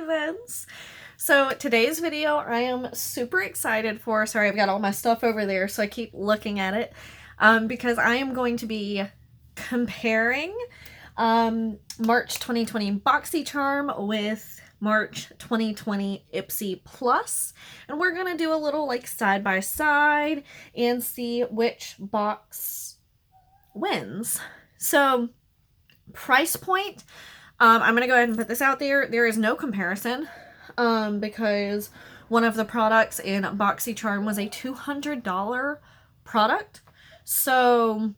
Ravens. So today's video I am super excited for. Sorry, I've got all my stuff over there so I keep looking at it because I am going to be comparing March 2020 BoxyCharm with March 2020 Ipsy Plus, and we're gonna do a little like side by side and see which box wins. So price point, I'm gonna go ahead and put this out there. There is no comparison because one of the products in BoxyCharm was a $200 product. So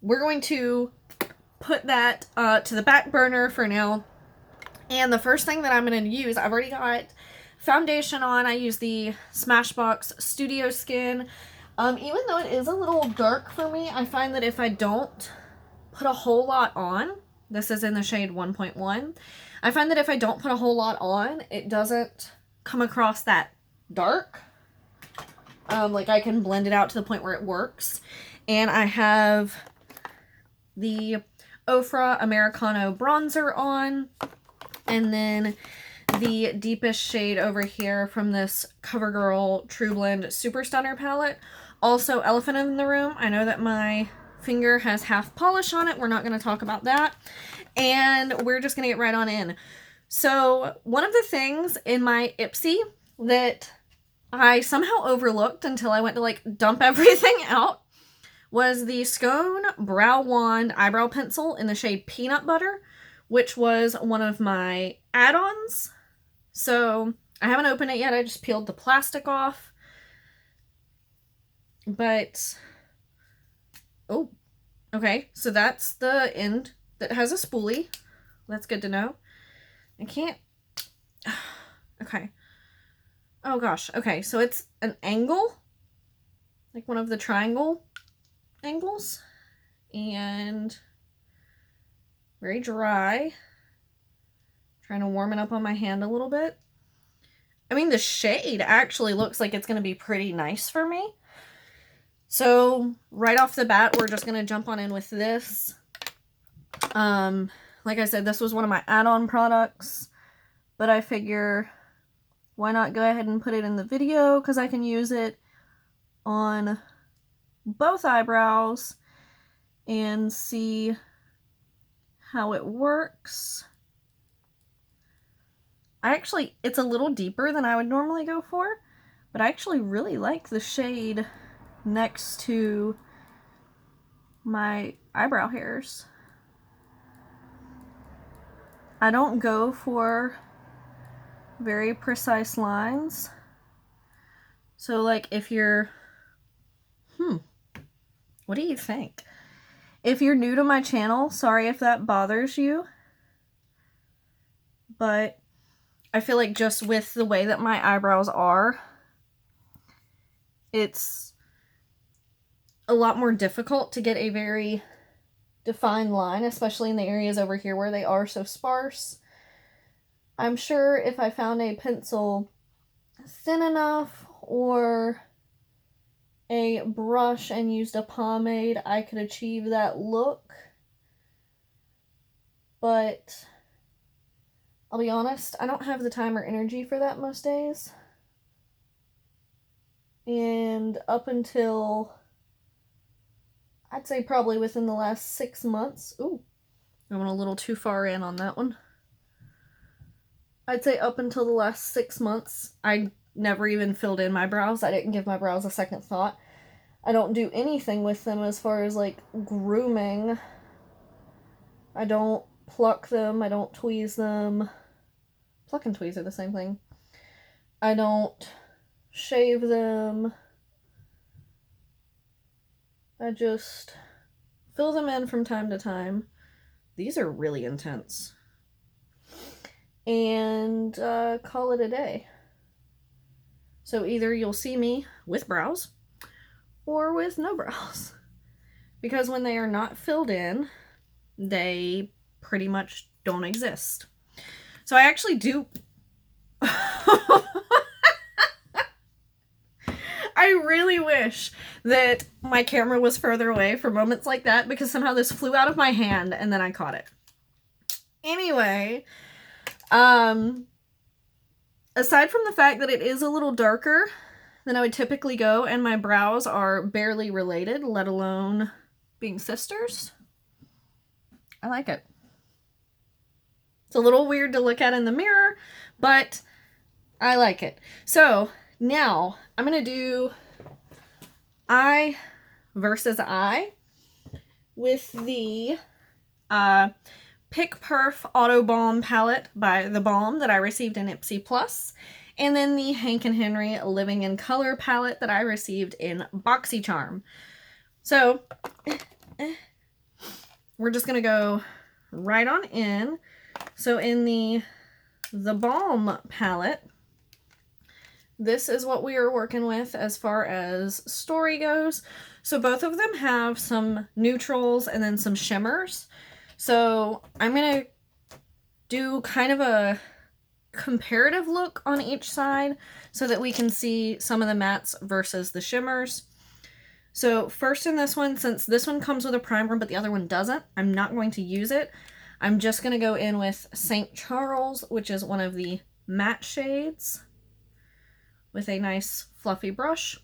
we're going to put that to the back burner for now. And the first thing that I'm going to use, I've already got foundation on. I use the Smashbox Studio Skin. Even though it is a little dark for me, I find that if I don't put a whole lot on, this is in the shade 1.1, I find that if I don't put a whole lot on, it doesn't come across that dark. Like I can blend it out to the point where it works. And I have the Ofra Americano bronzer on, and then the deepest shade over here from this CoverGirl True Blend Super Stunner palette. Also Elephant in the Room. I know that my finger has half polish on it. We're not going to talk about that. And we're just going to get right on in. So one of the things in my Ipsy that I somehow overlooked until I went to like dump everything out was the Scone Brow Wand Eyebrow Pencil in the shade Peanut Butter, which was one of my add-ons. So I haven't opened it yet. I just peeled the plastic off. But, oh, okay. So that's the end that has a spoolie. That's good to know. I can't, okay. Oh gosh, okay. So it's an angle, like one of the triangle angles, and very dry. Trying to warm it up on my hand a little bit. I mean, the shade actually looks like it's going to be pretty nice for me. So right off the bat, we're just going to jump on in with this. Like I said, this was one of my add-on products, but I figure why not go ahead and put it in the video, because I can use it on both eyebrows and see how it works. It's a little deeper than I would normally go for, but I actually really like the shade next to my eyebrow hairs. I don't go for very precise lines. So like if you're, what do you think? If you're new to my channel, sorry if that bothers you, but I feel like just with the way that my eyebrows are, it's a lot more difficult to get a very defined line, especially in the areas over here where they are so sparse. I'm sure if I found a pencil thin enough or a brush and used a pomade, I could achieve that look. But I'll be honest, I don't have the time or energy for that most days. And up until, I'd say probably within the last 6 months, ooh, I went a little too far in on that one. I'd say up until the last 6 months, I never even filled in my brows. I didn't give my brows a second thought. I don't do anything with them as far as like grooming. I don't pluck them. I don't tweeze them. Pluck and tweeze are the same thing. I don't shave them. I just fill them in from time to time. These are really intense. And call it a day. So either you'll see me with brows or with no brows. Because when they are not filled in, they pretty much don't exist. So I actually do... I really wish that my camera was further away for moments like that, because somehow this flew out of my hand and then I caught it. Anyway, aside from the fact that it is a little darker than I would typically go, and my brows are barely related, let alone being sisters, I like it. It's a little weird to look at in the mirror, but I like it. So now I'm going to do eye versus eye with the Pick Perf Auto Balm palette by The Balm that I received in Ipsy Plus, and then the Hank and Henry Living in Color palette that I received in BoxyCharm. So we're just going to go right on in. So in the Balm palette, this is what we are working with as far as story goes. So both of them have some neutrals and then some shimmers. So I'm going to do kind of a comparative look on each side so that we can see some of the mattes versus the shimmers. So first in this one, since this one comes with a primer but the other one doesn't, I'm not going to use it. I'm just going to go in with St. Charles, which is one of the matte shades, with a nice fluffy brush.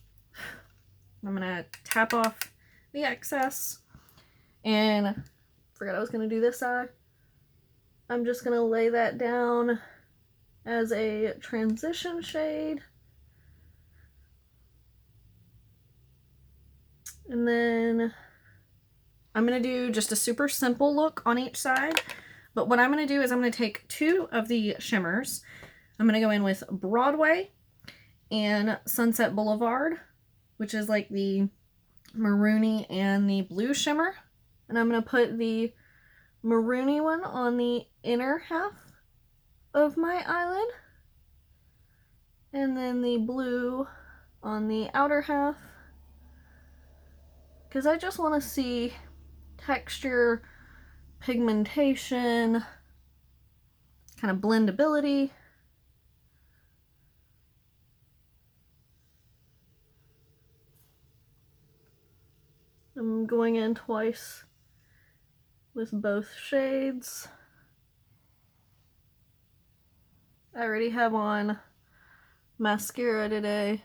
I'm going to tap off the excess, and forgot I was going to do this eye. I'm just going to lay that down as a transition shade. And then I'm going to do just a super simple look on each side. But what I'm going to do is I'm going to take two of the shimmers. I'm going to go in with Broadway and Sunset Boulevard, which is like the maroony and the blue shimmer. And I'm going to put the maroony one on the inner half of my eyelid, and then the blue on the outer half, because I just want to see texture, pigmentation, kind of blendability. I'm going in twice with both shades. I already have on mascara today.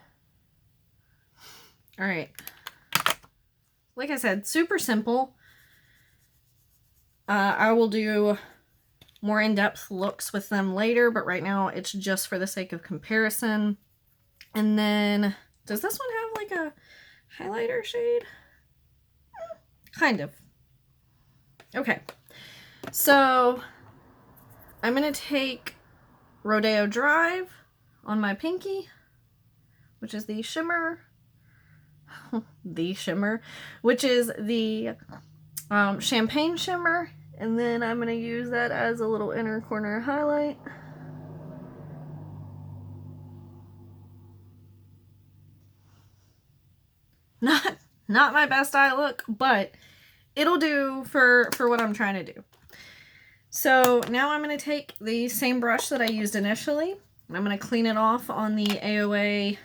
Alright. Like I said, super simple. I will do more in-depth looks with them later, but right now it's just for the sake of comparison. And then, does this one have like a highlighter shade? Kind of. Okay. So, I'm going to take Rodeo Drive on my pinky, which is the shimmer. Which is the champagne shimmer, and then I'm going to use that as a little inner corner highlight. Not my best eye look, but it'll do for what I'm trying to do. So now I'm going to take the same brush that I used initially, and I'm going to clean it off on the AOA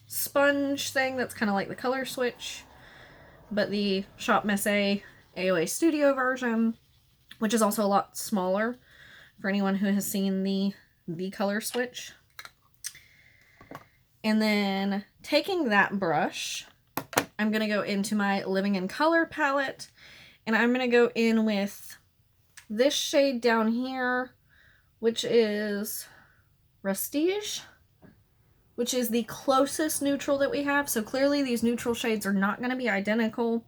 sponge thing that's kind of like the color switch, but the Shop Miss A AOA Studio version, which is also a lot smaller for anyone who has seen the color switch. And then taking that brush, I'm going to go into my Living in Color palette, and I'm going to go in with this shade down here, which is Prestige, which is the closest neutral that we have. So clearly these neutral shades are not going to be identical,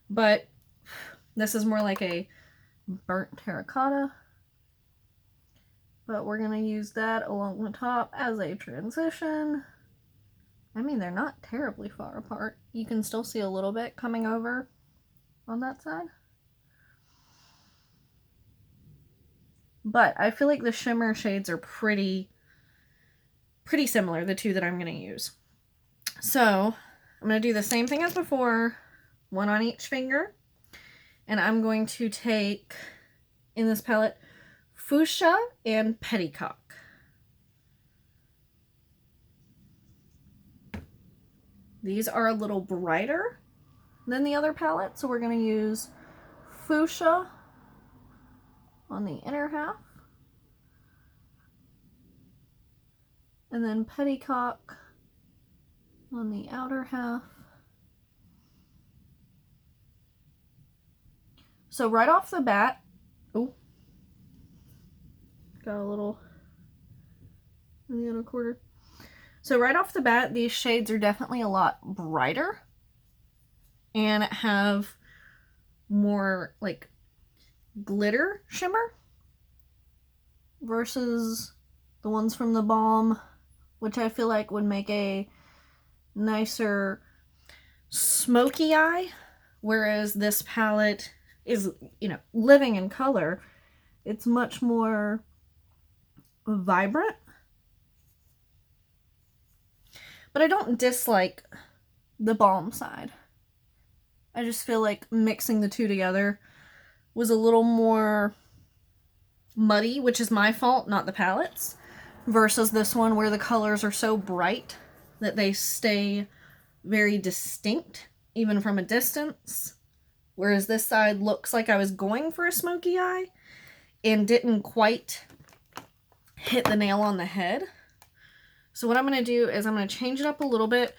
but this is more like a burnt terracotta. But we're going to use that along the top as a transition. I mean, they're not terribly far apart. You can still see a little bit coming over on that side. But I feel like the shimmer shades are pretty similar, the two that I'm going to use. So I'm going to do the same thing as before, one on each finger. And I'm going to take, in this palette, Fuchsia and Petticock. These are a little brighter than the other palette, so we're going to use Fuchsia on the inner half. and then petticoat on the outer half. So right off the bat, oh, got a little in the inner quarter. So right off the bat, these shades are definitely a lot brighter and have more like glitter shimmer versus the ones from the Balm, which I feel like would make a nicer smoky eye, whereas this palette is, you know, living in color. It's much more vibrant. But I don't dislike the Balm side. I just feel like mixing the two together was a little more muddy, which is my fault, not the palette's, versus this one where the colors are so bright that they stay very distinct even from a distance, whereas this side looks like I was going for a smoky eye and didn't quite hit the nail on the head. So what I'm going to do is I'm going to change it up a little bit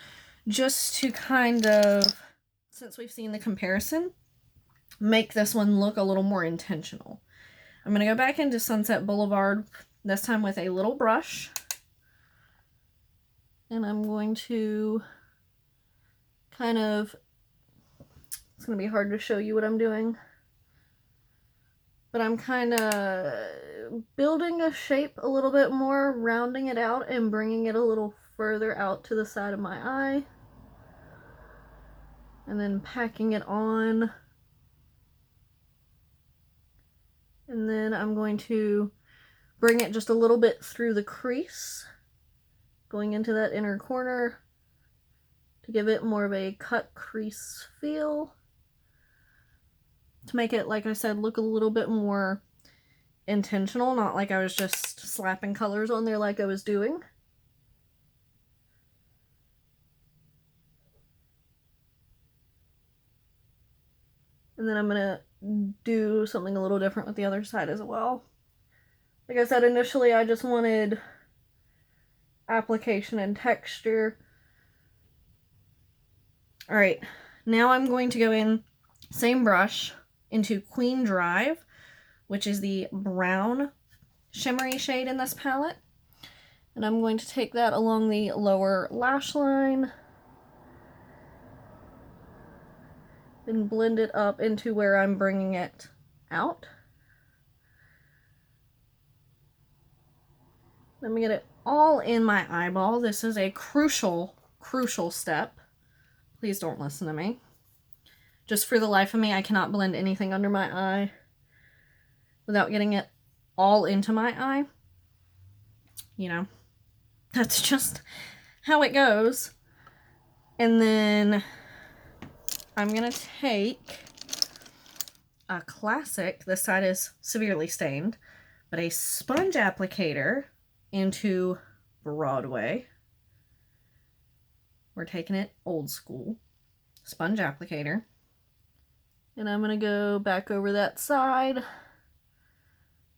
just to kind of, since we've seen the comparison, make this one look a little more intentional. I'm going to go back into Sunset Boulevard, this time with a little brush. And I'm going to kind of, it's going to be hard to show you what I'm doing, but I'm kind of building a shape a little bit more, rounding it out and bringing it a little further out to the side of my eye. And then packing it on. And then I'm going to bring it just a little bit through the crease, going into that inner corner to give it more of a cut crease feel. To make it, like I said, look a little bit more intentional, not like I was just slapping colors on there like I was doing. And then I'm going to do something a little different with the other side as well. Like I said, initially I just wanted application and texture. Alright, now I'm going to go in, same brush, into Queen Drive, which is the brown shimmery shade in this palette. And I'm going to take that along the lower lash line and blend it up into where I'm bringing it out. Let me get it all in my eyeball. This is a crucial step. Please don't listen to me. Just for the life of me, I cannot blend anything under my eye without getting it all into my eye. You know, that's just how it goes. And then I'm going to take a classic, this side is severely stained, but a sponge applicator into Broadway. We're taking it old school. Sponge applicator. And I'm going to go back over that side.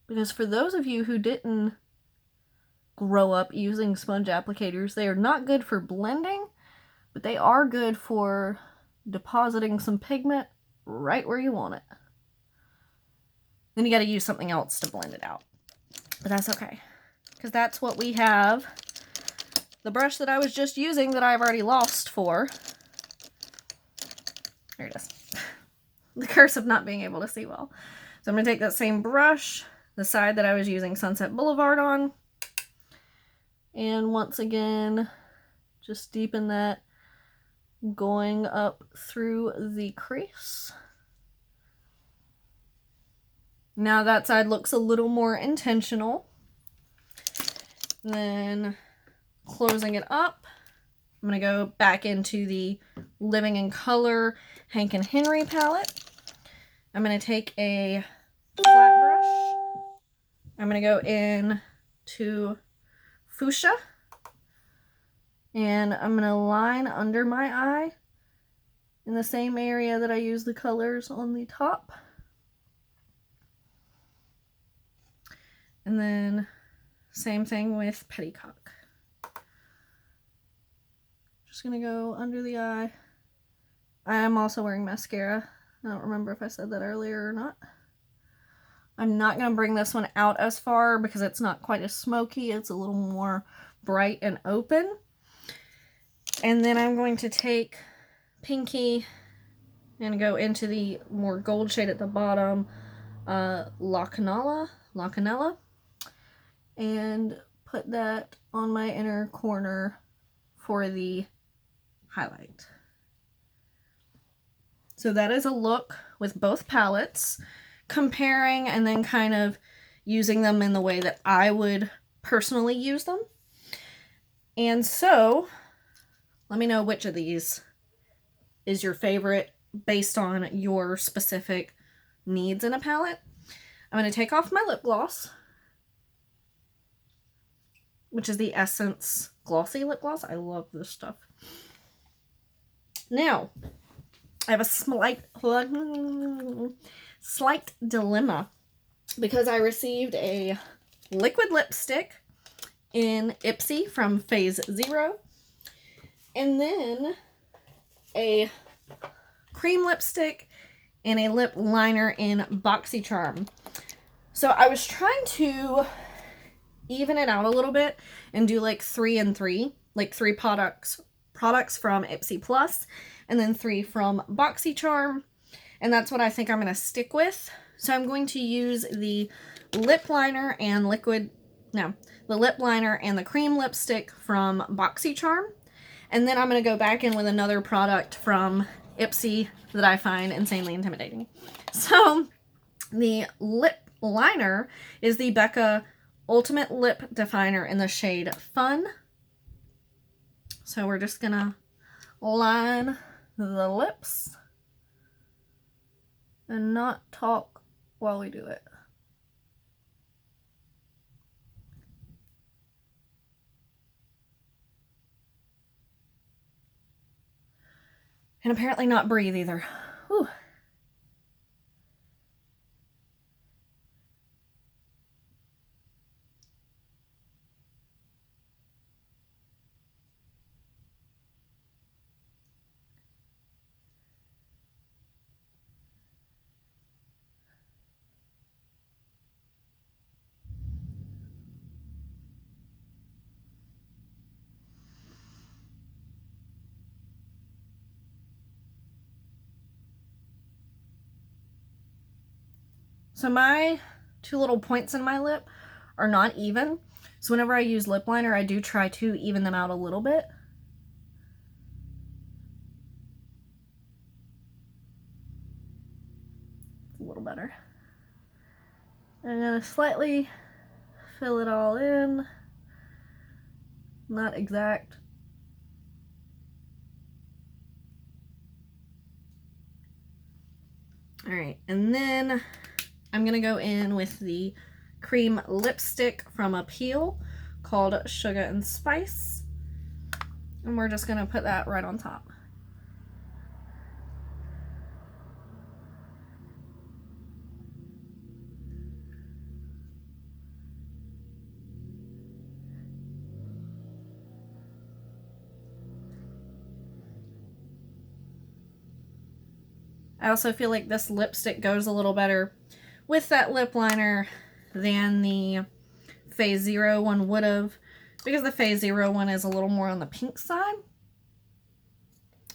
Because for those of you who didn't grow up using sponge applicators, they are not good for blending, but they are good for depositing some pigment right where you want it. Then you got to use something else to blend it out. But that's okay, because that's what we have. The brush that I was just using that I've already lost for. There it is. The curse of not being able to see well. So I'm going to take that same brush, the side that I was using Sunset Boulevard on, and once again, just deepen that going up through the crease. Now that side looks a little more intentional. Then closing it up, I'm going to go back into the Living in Color Hank and Henry palette. I'm going to take a flat brush. I'm going to go in to Fuchsia. And I'm going to line under my eye in the same area that I use the colors on the top. And then same thing with Petticoat. Just gonna go under the eye. I am also wearing mascara. I don't remember if I said that earlier or not. I'm not gonna bring this one out as far because it's not quite as smoky. It's a little more bright and open. And then I'm going to take Pinky and go into the more gold shade at the bottom, La Canela, and put that on my inner corner for the highlight. So that is a look with both palettes, comparing and then kind of using them in the way that I would personally use them. And so, let me know which of these is your favorite based on your specific needs in a palette. I'm going to take off my lip gloss, which is the Essence Glossy Lip Gloss. I love this stuff. Now, I have a slight dilemma because I received a liquid lipstick in Ipsy from Phase 0, and then a cream lipstick and a lip liner in BoxyCharm. So I was trying to even it out a little bit and do like 3 and 3, like 3 products from Ipsy Plus and then 3 from BoxyCharm, and that's what I think I'm going to stick with. So I'm going to use the lip liner and the lip liner and the cream lipstick from BoxyCharm, and then I'm going to go back in with another product from Ipsy that I find insanely intimidating. So the lip liner is the Becca Ultimate Lip Definer in the shade Fun. So we're just going to line the lips and not talk while we do it. And apparently not breathe either. Whew. So my 2 little points in my lip are not even. So whenever I use lip liner, I do try to even them out a little bit. It's a little better. I'm going to slightly fill it all in. Not exact. Alright, and then I'm going to go in with the cream lipstick from Appeal called Sugar and Spice. And we're just going to put that right on top. I also feel like this lipstick goes a little better with that lip liner than the Phase 0 one would have, because the Phase 0 one is a little more on the pink side.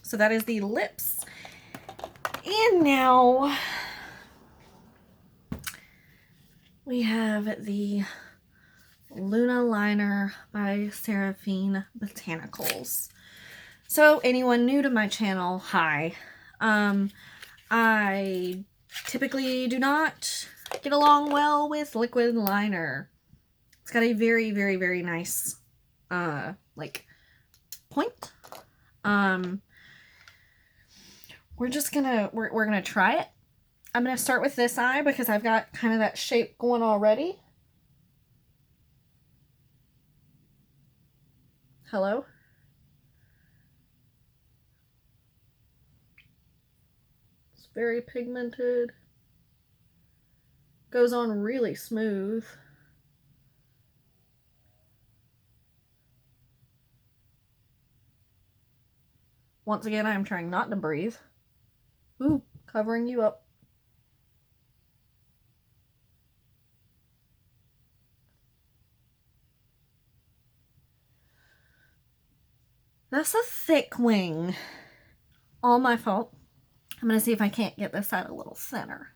So that is the lips. And now we have the Luna Liner by Seraphine Botanicals. So anyone new to my channel, hi. I typically do not get along well with liquid liner. It's got a very, very, very nice, like, point. We're gonna try it. I'm gonna start with this eye because I've got kind of that shape going already. Hello? It's very pigmented. Goes on really smooth. Once again, I'm trying not to breathe. Ooh, covering you up. That's a thick wing. All my fault. I'm going to see if I can't get this side a little thinner.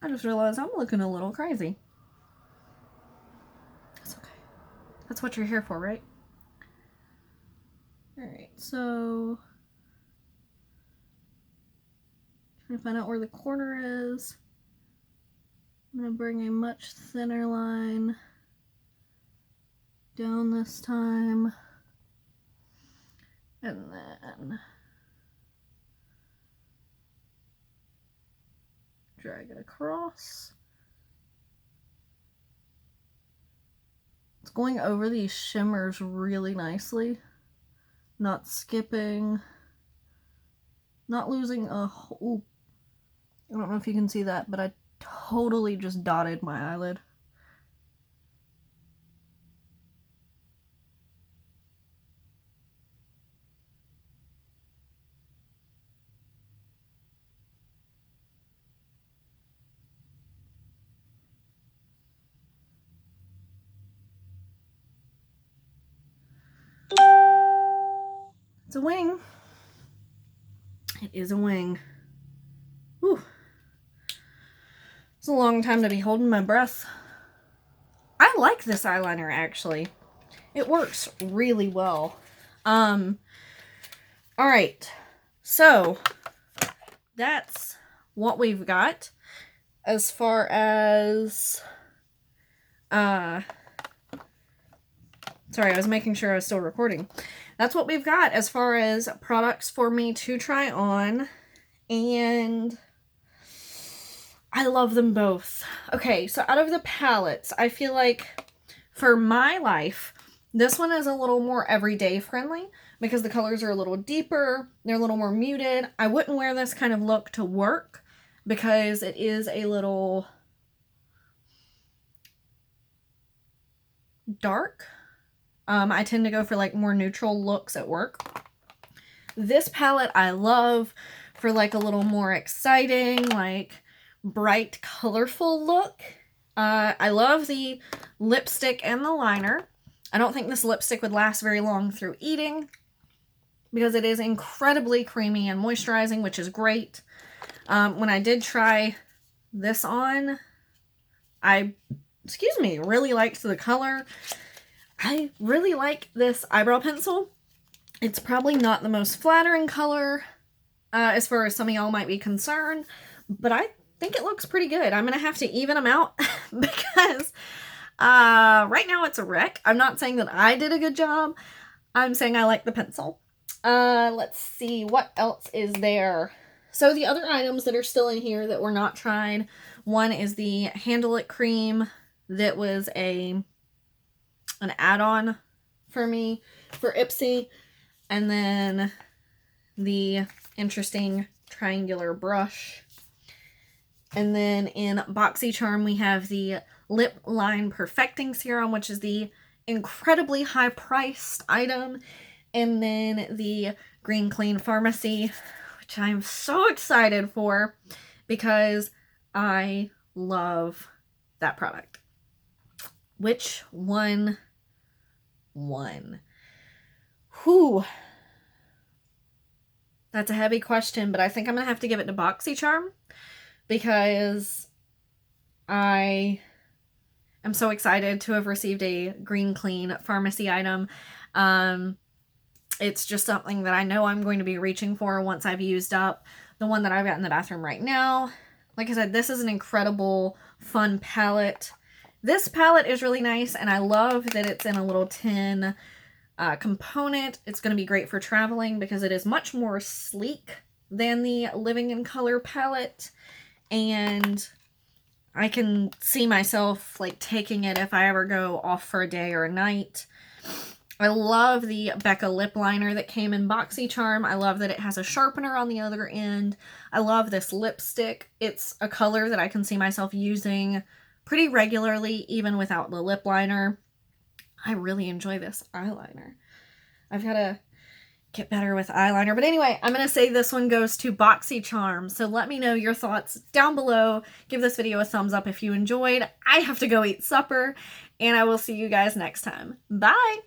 I just realized I'm looking a little crazy. That's okay. That's what you're here for, right? Alright, so trying to find out where the corner is. I'm going to bring a much thinner line down this time. And then drag it across. It's going over these shimmers really nicely. Not skipping. Not losing a whole... I don't know if you can see that, but I totally just dotted my eyelid. It's a wing. It is a wing. Whew. It's a long time to be holding my breath. I like this eyeliner, actually. It works really well. Alright. So, that's what we've got as far as... Sorry, I was making sure I was still recording. That's what we've got as far as products for me to try on. And I love them both. Okay, so out of the palettes, I feel like for my life, this one is a little more everyday friendly because the colors are a little deeper. They're a little more muted. I wouldn't wear this kind of look to work because it is a little dark. I tend to go for like more neutral looks at work. This palette I love for like a little more exciting, like bright, colorful look. I love the lipstick and the liner. I don't think this lipstick would last very long through eating because it is incredibly creamy and moisturizing, which is great. When I did try this on, I really liked the color. I really like this eyebrow pencil. It's probably not the most flattering color as far as some of y'all might be concerned, but I think it looks pretty good. I'm going to have to even them out because right now it's a wreck. I'm not saying that I did a good job. I'm saying I like the pencil. Let's see, what else is there? So the other items that are still in here that were not tried, one is the Handle It cream that was an add-on for me for Ipsy, and then the interesting triangular brush. And then in BoxyCharm we have the Lip Line Perfecting Serum, which is the incredibly high priced item, and then the Green Clean Pharmacy, which I'm so excited for because I love that product. Which one won? Whew. That's a heavy question, but I think I'm going to have to give it to BoxyCharm because I am so excited to have received a Green Clean Pharmacy item. It's just something that I know I'm going to be reaching for once I've used up the one that I've got in the bathroom right now. Like I said, this is an incredible, fun palette. This palette is really nice, and I love that it's in a little tin component. It's going to be great for traveling because it is much more sleek than the Living in Color palette, and I can see myself like taking it if I ever go off for a day or a night. I love the Becca lip liner that came in BoxyCharm. I love that it has a sharpener on the other end. I love this lipstick. It's a color that I can see myself using pretty regularly, even without the lip liner. I really enjoy this eyeliner. I've got a get better with eyeliner. But anyway, I'm going to say this one goes to BoxyCharm. So let me know your thoughts down below. Give this video a thumbs up if you enjoyed. I have to go eat supper, and I will see you guys next time. Bye!